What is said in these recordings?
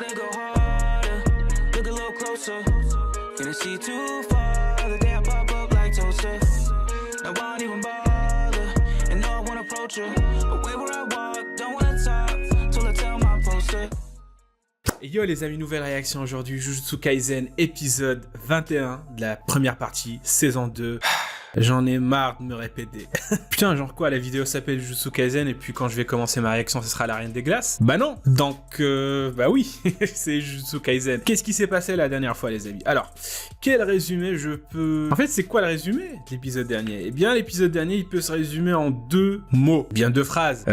gotta go harder, look a little closer. Gonna see too far, the day I pop up like toaster. No, I won't even bother, and no, I won't approach her. Away where I walk, don't wanna talk, till I tell my poster. Yo les amis, nouvelle réaction aujourd'hui, Jujutsu Kaisen épisode 21 de la première partie, saison 2. J'en ai marre de me répéter. Putain, genre quoi, la vidéo s'appelle Jujutsu Kaisen et puis quand je vais commencer ma réaction, ce sera la Reine des Glaces? Bah non. Donc, bah oui, c'est Jujutsu Kaisen. Qu'est-ce qui s'est passé la dernière fois les amis? Alors, quel résumé je peux... En fait, c'est quoi le résumé de l'épisode dernier? Eh bien, l'épisode dernier, il peut se résumer en deux mots. Bien deux phrases.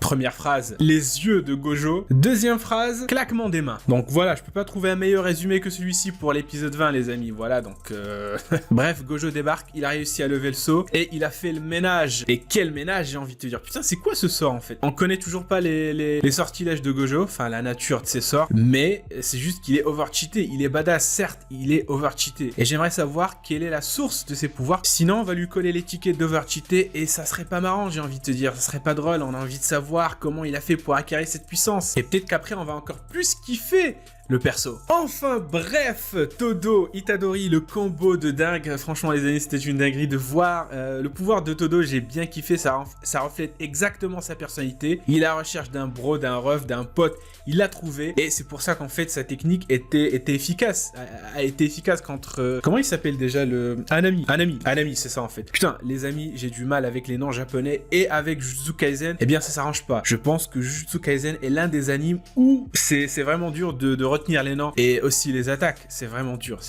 Première phrase, les yeux de Gojo. Deuxième phrase, claquement des mains. Donc voilà, je peux pas trouver un meilleur résumé que celui-ci pour l'épisode 20 les amis. Voilà, donc... Bref, Gojo débarque, il a réussi à lever le seau et il a fait le ménage. Et quel ménage, j'ai envie de te dire. Putain, c'est quoi ce sort en fait? On connaît toujours pas les sortilèges de Gojo, enfin la nature de ses sorts, mais c'est juste qu'il est over-cheaté. Il est badass, certes, il est over-cheaté. Et j'aimerais savoir quelle est la source de ses pouvoirs. Sinon, on va lui coller l'étiquette d'over-cheaté et ça serait pas marrant, j'ai envie de te dire. Ça serait pas drôle, on a envie de savoir comment il a fait pour acquérir cette puissance. Et peut-être qu'après, on va encore plus kiffer le perso. Enfin bref, Todo, Itadori, le combo de dingue. Franchement les amis, c'était une dinguerie de voir le pouvoir de Todo, j'ai bien kiffé, ça reflète exactement sa personnalité. Il est à la recherche d'un bro, d'un ref, d'un pote, il l'a trouvé. Et c'est pour ça qu'en fait sa technique était efficace. A été efficace contre... comment il s'appelle déjà le... Anami, c'est ça en fait. Putain, les amis, j'ai du mal avec les noms japonais et avec Jujutsu Kaisen, eh bien ça s'arrange pas. Je pense que Jujutsu Kaisen est l'un des animes où c'est vraiment dur de retenir les noms et aussi les attaques, c'est vraiment dur,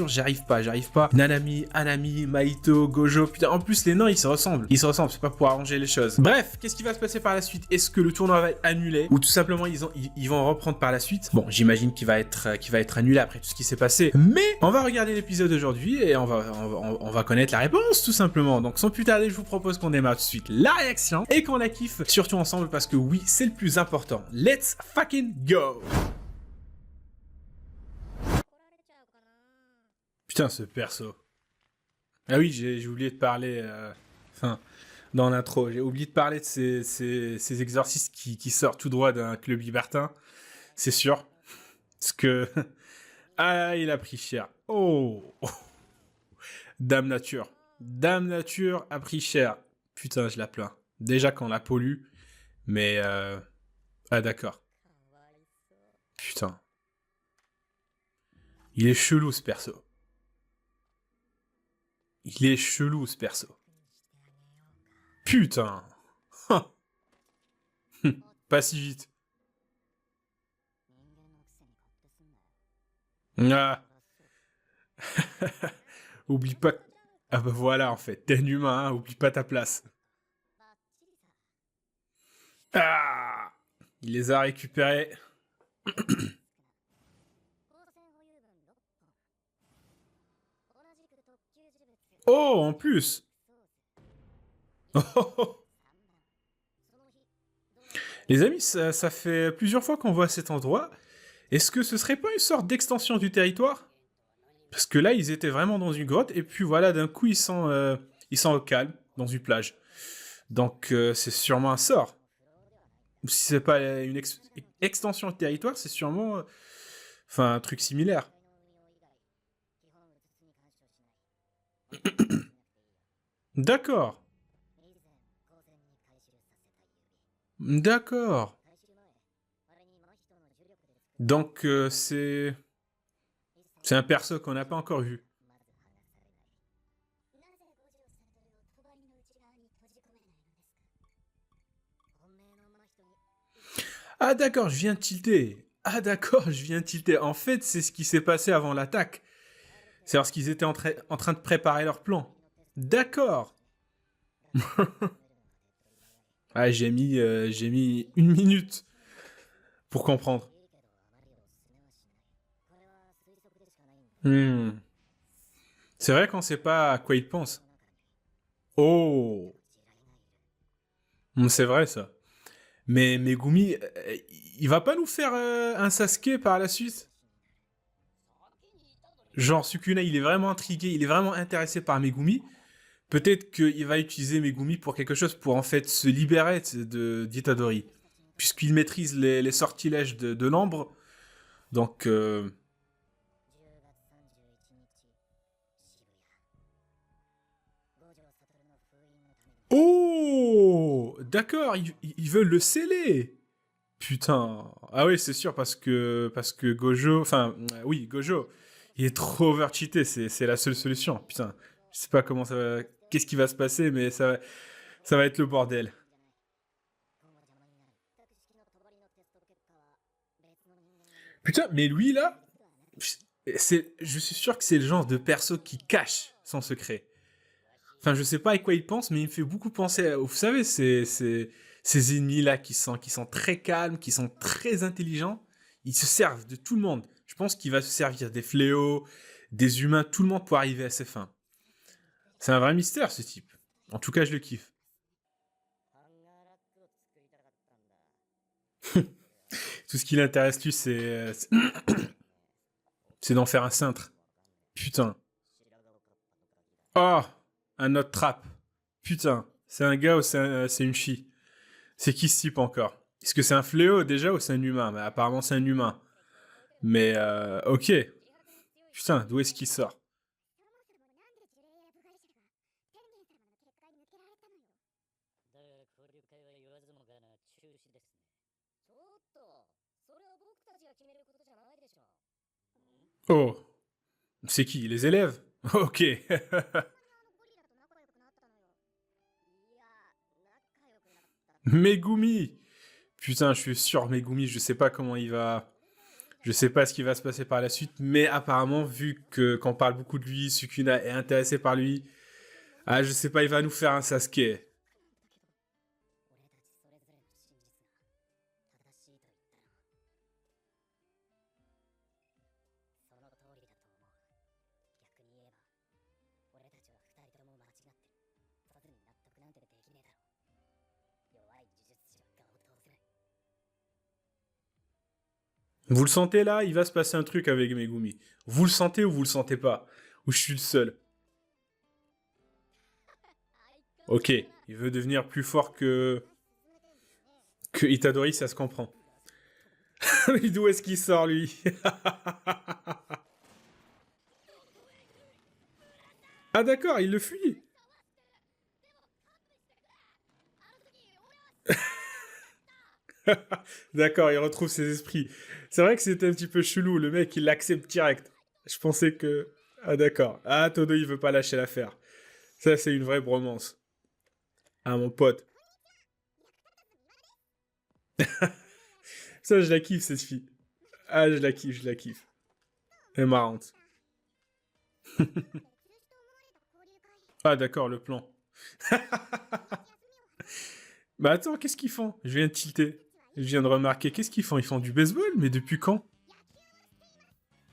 j'arrive pas. Nanami, Anami, Mahito, Gojo, putain, en plus les noms ils se ressemblent, c'est pas pour arranger les choses. Bref, qu'est-ce qui va se passer par la suite? Est-ce que le tournoi va être annulé ou tout simplement ils vont reprendre par la suite? Bon, j'imagine qu'il va être annulé après tout ce qui s'est passé, mais on va regarder l'épisode aujourd'hui et on va connaître la réponse tout simplement. Donc sans plus tarder, je vous propose qu'on démarre tout de suite la réaction et qu'on la kiffe surtout ensemble parce que oui, c'est le plus important. Let's fucking go! Putain, ce perso. Ah oui, j'ai oublié de parler... dans l'intro, j'ai oublié de parler de ces exorcistes qui sortent tout droit d'un club libertin. C'est sûr. Parce que... ah, il a pris cher. Oh, Dame Nature. Dame Nature a pris cher. Putain, je la plains. Déjà qu'on la pollue. Mais... ah, d'accord. Putain. Il est chelou, ce perso. Il est chelou, ce perso. Putain. Pas si vite. Ah. Oublie pas... Ah bah voilà, en fait. T'es un humain, hein, oublie pas ta place. Ah. Il les a récupérés. Oh, en plus. Oh. Les amis, ça fait plusieurs fois qu'on voit cet endroit. Est-ce que ce serait pas une sorte d'extension du territoire? Parce que là, ils étaient vraiment dans une grotte, et puis voilà, d'un coup, ils sont au calme, dans une plage. Donc, c'est sûrement un sort. Ou si c'est pas une extension du territoire, c'est sûrement... enfin, un truc similaire. D'accord. D'accord. Donc, c'est un perso qu'on n'a pas encore vu. Ah d'accord, je viens de tilter. Ah d'accord, je viens de tilter. En fait, c'est ce qui s'est passé avant l'attaque. C'est lorsqu'ils étaient en train de préparer leur plan. D'accord. Ah, j'ai mis 1 minute pour comprendre. C'est vrai qu'on sait pas à quoi ils pensent. Oh. C'est vrai ça. Mais Megumi, il va pas nous faire un Sasuke par la suite? Genre Sukuna, il est vraiment intrigué, il est vraiment intéressé par Megumi. Peut-être qu'il va utiliser Megumi pour quelque chose, pour en fait se libérer d'Itadori. Puisqu'il maîtrise les sortilèges de l'ombre. Donc, oh, d'accord, ils veulent le sceller. Putain. Ah oui, c'est sûr, parce que Gojo, enfin, oui, Gojo, il est trop overcheaté, c'est la seule solution. Putain, je sais pas comment ça va, qu'est-ce qui va se passer, mais ça va être le bordel. Putain, mais lui là, je suis sûr que c'est le genre de perso qui cache son secret. Enfin, je sais pas à quoi il pense, mais il me fait beaucoup penser vous savez, ces ennemis-là qui sont très calmes, qui sont très intelligents, ils se servent de tout le monde. Je pense qu'il va se servir des fléaux, des humains, tout le monde pour arriver à ses fins. C'est un vrai mystère, ce type. En tout cas, je le kiffe. Tout ce qui l'intéresse, lui, c'est d'en faire un cintre. Putain. Oh, un autre trap. Putain. C'est un gars ou c'est une fille? C'est qui ce type encore? Est-ce que c'est un fléau déjà ou c'est un humain? Mais apparemment c'est un humain. Mais ok. Putain, d'où est-ce qu'il sort? Oh, c'est qui? Les élèves? Ok. Megumi. Putain, je suis sûr Megumi, je sais pas comment il va. Je sais pas ce qui va se passer par la suite, mais apparemment, vu que qu'on parle beaucoup de lui, Sukuna est intéressé par lui, ah, je sais pas, il va nous faire un Sasuke. Vous le sentez là? Il va se passer un truc avec Megumi. Vous le sentez ou vous le sentez pas? Ou je suis le seul? Ok, il veut devenir plus fort que Itadori, ça se comprend. Mais d'où est-ce qu'il sort lui? Ah d'accord, il le fuit. D'accord, il retrouve ses esprits. C'est vrai que c'était un petit peu chelou, le mec il l'accepte direct. Je pensais que... Ah d'accord. Ah Todo il veut pas lâcher l'affaire. Ça c'est une vraie bromance. Ah mon pote. Ça je la kiffe cette fille. Ah je la kiffe, je la kiffe. Elle est marrante. Ah d'accord, le plan. Bah attends, qu'est-ce qu'ils font? Je viens de tilter. Je viens de remarquer, qu'est-ce qu'ils font? Ils font du baseball? Mais depuis quand?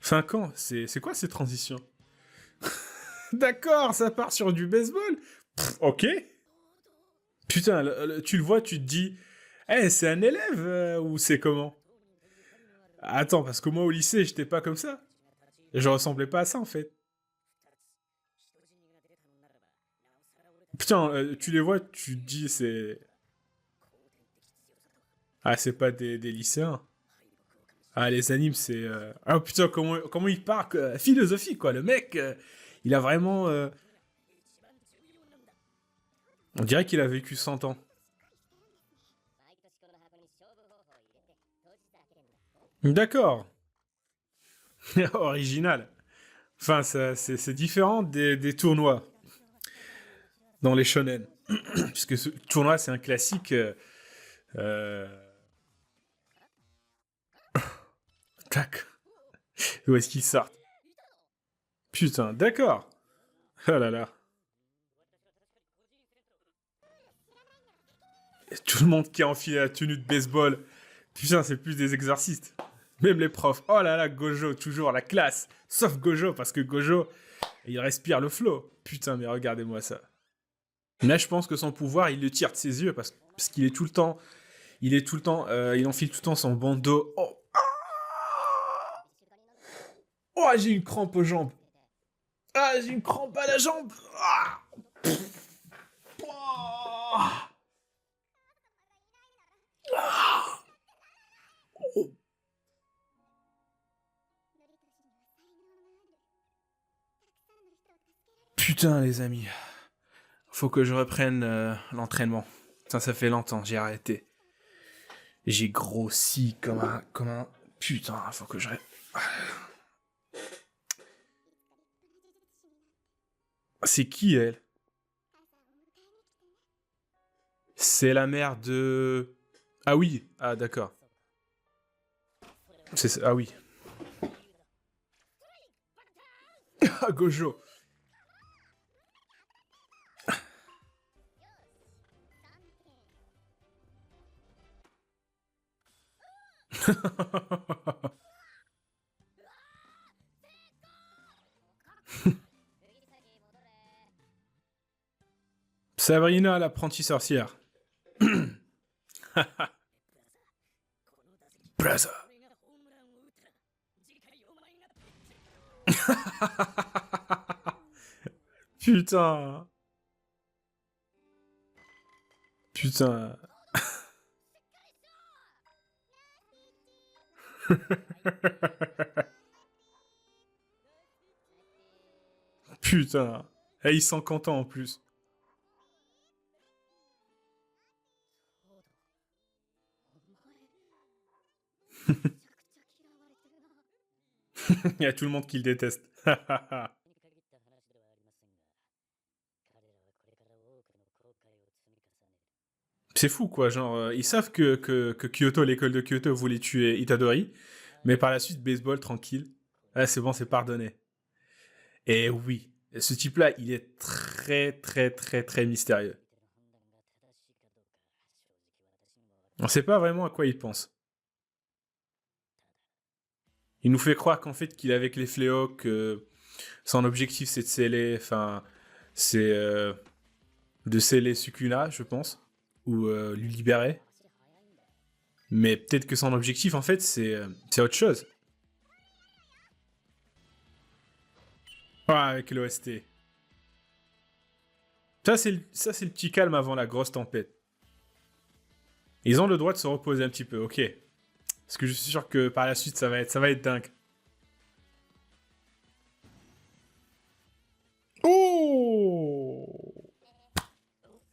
5 ans? C'est quoi ces transitions? D'accord, ça part sur du baseball? Pff, ok. Putain, tu le vois, tu te dis, eh, c'est un élève ou c'est comment? Attends, parce que moi au lycée, j'étais pas comme ça. Je ressemblais pas à ça en fait. Putain, tu les vois, tu te dis, c'est. Ah, c'est pas des lycéens. Ah, les animes, c'est. Ah putain, comment il part philosophie, quoi. Le mec, il a vraiment. On dirait qu'il a vécu 100 ans. D'accord. Original. Enfin, c'est différent des tournois dans les shonen. Puisque ce tournoi, c'est un classique. Euh, Tac. Où est-ce qu'ils sortent? Putain, d'accord. Oh là là. Tout le monde qui a enfilé la tenue de baseball. Putain, c'est plus des exorcistes. Même les profs. Oh là là, Gojo, toujours la classe. Sauf Gojo, parce que Gojo, il respire le flow. Putain, mais regardez-moi ça. Là, je pense que son pouvoir, il le tire de ses yeux, parce qu'il est tout le temps. Il enfile tout le temps son bandeau. Oh, oh j'ai une crampe aux jambes. Ah, j'ai une crampe à la jambe. Ah, oh. Putain, les amis. Faut que je reprenne l'entraînement. Ça fait longtemps, j'ai arrêté. J'ai grossi comme un... Putain, faut que je... C'est qui, elle? C'est la mère de... Ah oui, ah d'accord. C'est ça, ah oui. Ah, Gojo. Sabrina, l'apprentie sorcière. Brother. Putain. Putain. Putain. Et ils sont contents en plus. Il y a tout le monde qui le déteste. C'est fou quoi, genre ils savent que Kyoto, l'école de Kyoto voulait tuer Itadori, mais par la suite baseball tranquille. Ah, c'est bon, c'est pardonné. Et oui, ce type-là, il est très mystérieux. On sait pas vraiment à quoi il pense. Il nous fait croire qu'en fait qu'il est avec les fléaux, que son objectif c'est de sceller, enfin c'est de sceller Sukuna, je pense, ou lui libérer. Mais peut-être que son objectif en fait c'est autre chose. Ah, avec l'OST. Ça c'est le petit calme avant la grosse tempête. Ils ont le droit de se reposer un petit peu, ok. Parce que je suis sûr que par la suite, ça va être dingue. Oh!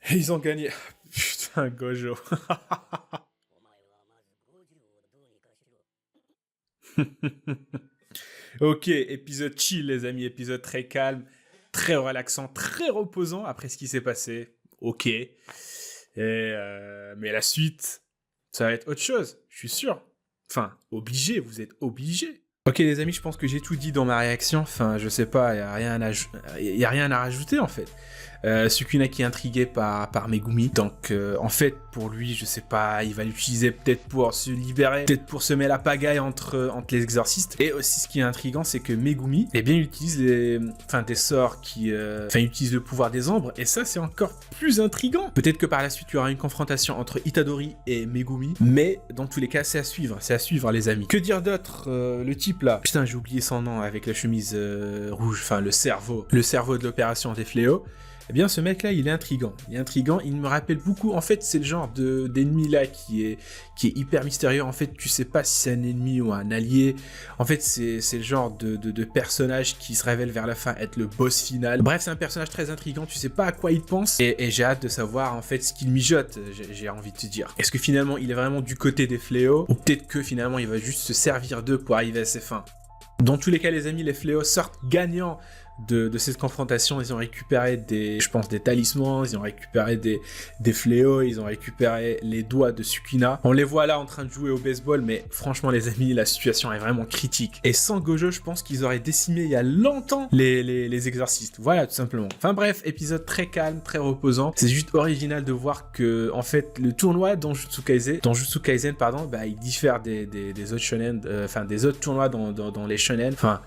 Et ils ont gagné. Putain, Gojo. Ok, épisode chill, les amis. Épisode très calme, très relaxant, très reposant après ce qui s'est passé. Ok. Mais la suite, ça va être autre chose, je suis sûr. Enfin, obligé, vous êtes obligés. Ok les amis, je pense que j'ai tout dit dans ma réaction. Enfin, je sais pas, il y a rien à rajouter en fait. Sukuna qui est intrigué par Megumi. Donc en fait, pour lui, je sais pas, il va l'utiliser peut-être pour se libérer, peut-être pour semer la pagaille entre les exorcistes. Et aussi, ce qui est intriguant, c'est que Megumi, eh bien, il utilise des sorts qui, utilise le pouvoir des ombres. Et ça, c'est encore plus intriguant. Peut-être que par la suite, il y aura une confrontation entre Itadori et Megumi. Mais dans tous les cas, c'est à suivre, les amis. Que dire d'autre? Le type là, putain, j'ai oublié son nom avec la chemise rouge, enfin le cerveau de l'opération des fléaux. Eh bien, ce mec-là, il est intriguant. Il me rappelle beaucoup. En fait, c'est le genre d'ennemi là qui est hyper mystérieux. En fait, tu sais pas si c'est un ennemi ou un allié. En fait, c'est le genre de personnage qui se révèle vers la fin être le boss final. Bref, c'est un personnage très intriguant. Tu sais pas à quoi il pense. Et j'ai hâte de savoir en fait ce qu'il mijote. J'ai envie de te dire. Est-ce que finalement, il est vraiment du côté des fléaux, ou peut-être que finalement, il va juste se servir d'eux pour arriver à ses fins. Dans tous les cas, les amis, les fléaux sortent gagnants de cette confrontation. Ils ont récupéré des talismans, ils ont récupéré des fléaux, ils ont récupéré les doigts de Sukuna. On les voit là en train de jouer au baseball, mais franchement les amis, la situation est vraiment critique. Et sans Gojo, je pense qu'ils auraient décimé il y a longtemps les exorcistes. Voilà, tout simplement. Enfin bref, épisode très calme, très reposant. C'est juste original de voir que, en fait, le tournoi dans Jujutsu Kaisen, il diffère des autres shonen, des autres tournois dans les shonen. Enfin,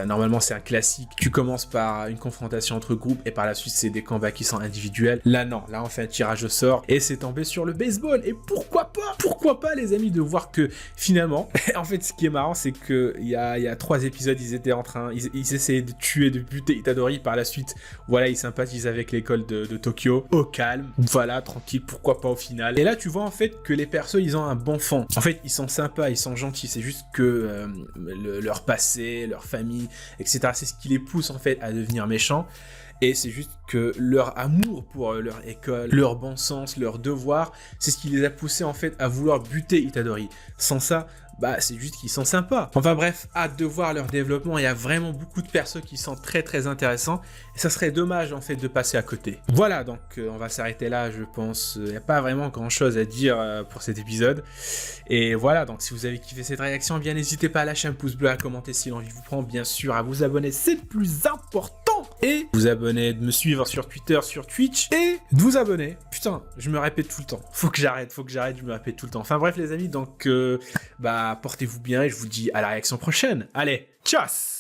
normalement c'est un classique. Tu commences par une confrontation entre groupes et par la suite c'est des combats qui sont individuels. Là non, là on fait un tirage au sort et c'est tombé sur le baseball. Et pourquoi pas les amis, de voir que finalement, en fait ce qui est marrant c'est que il y a 3 épisodes, ils étaient en train, ils essayaient de tuer, de buter Itadori. Par la suite, voilà, ils sympathisent avec l'école de Tokyo, au calme, voilà, tranquille, pourquoi pas au final. Et là tu vois en fait que les persos ils ont un bon fond. En fait ils sont sympas, ils sont gentils, c'est juste que leur passé, leur famille, etc. c'est ce qui les pousse pousse en fait à devenir méchants. Et c'est juste que leur amour pour leur école, leur bon sens, leur devoir, c'est ce qui les a poussés en fait à vouloir buter Itadori. Sans ça, bah c'est juste qu'ils sont sympas. Enfin bref, hâte de voir leur développement. Il y a vraiment beaucoup de persos qui sont très très intéressants. Et ça serait dommage en fait de passer à côté. Voilà, donc on va s'arrêter là, je pense. Il n'y a pas vraiment grand chose à dire pour cet épisode. Et voilà, donc si vous avez kiffé cette réaction, bien n'hésitez pas à lâcher un pouce bleu, à commenter si l'envie vous prend, bien sûr, à vous abonner, c'est le plus important. Et vous abonner, de me suivre sur Twitter, sur Twitch, et de vous abonner. Putain, je me répète tout le temps. Faut que j'arrête, je me répète tout le temps. Enfin bref les amis, donc bah portez-vous bien et je vous dis à la réaction prochaine. Allez, tchuss!